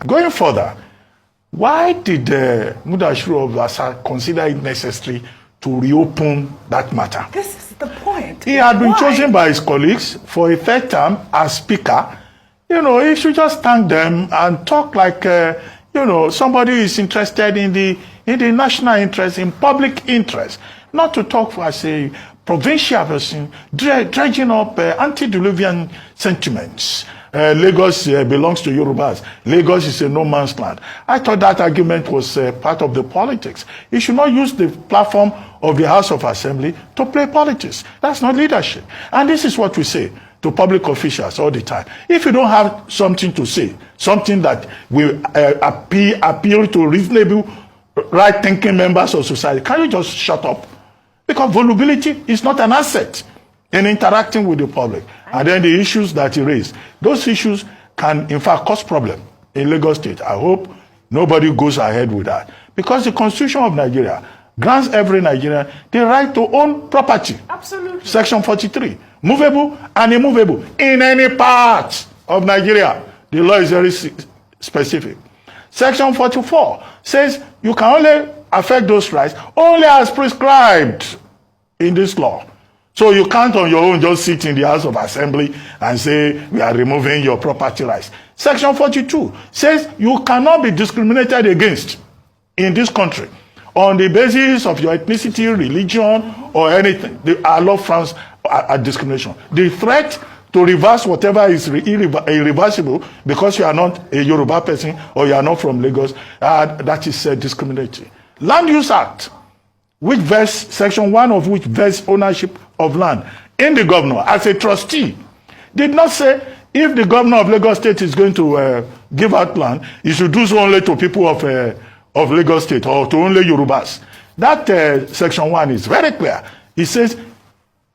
Going further, why did Mudashiru Obasa consider it necessary to reopen that matter? This is the point. He had been chosen by his colleagues for a third term as speaker. You know, he should just thank them and talk like, you know, somebody is interested in the national interest, in public interest, not to talk as a provincial person, dredging up antediluvian sentiments. Lagos belongs to Yorubas. Lagos is a no man's land. I thought that argument was part of the politics. You should not use the platform of the House of Assembly to play politics. That's not leadership. And this is what we say to public officials all the time. If you don't have something to say, something that will appeal to reasonable, right-thinking members of society, can you just shut up? Because vulnerability is not an asset in interacting with the public. And then the issues that he raised, those issues can in fact cause problem in Lagos State. I hope nobody goes ahead with that. Because the Constitution of Nigeria grants every Nigerian the right to own property. Absolutely. Section 43, movable and immovable in any part of Nigeria. The law is very specific. Section 44 says you can only affect those rights only as prescribed in this law. So you can't on your own just sit in the House of Assembly and say, we are removing your property rights. Section 42 says you cannot be discriminated against in this country on the basis of your ethnicity, religion, or anything. Our law frowns at discrimination. The threat to reverse whatever is irreversible because you are not a Yoruba person or you are not from Lagos, that is discriminatory. Land Use Act, which vests, section 1 of which vests ownership of land in the governor as a trustee, did not say if the governor of Lagos State is going to give out land, he should do so only to people of Lagos State or to only Yorubas. That section 1 is very clear. It says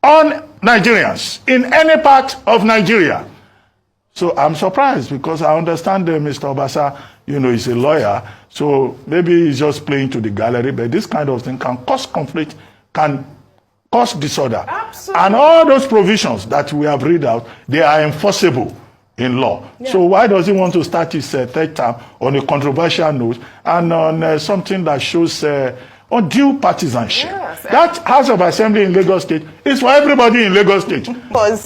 on Nigerians in any part of Nigeria. So I'm surprised because I understand Mr. Obasa, you know, he's a lawyer, so maybe he's just playing to the gallery, but this kind of thing can cause conflict, can cause disorder. Absolutely. And all those provisions that we have read out, they are enforceable in law. Yeah. So why does he want to start his third term on a controversial note and on something that shows undue partisanship? Yes. That House of Assembly in Lagos State is for everybody in Lagos State.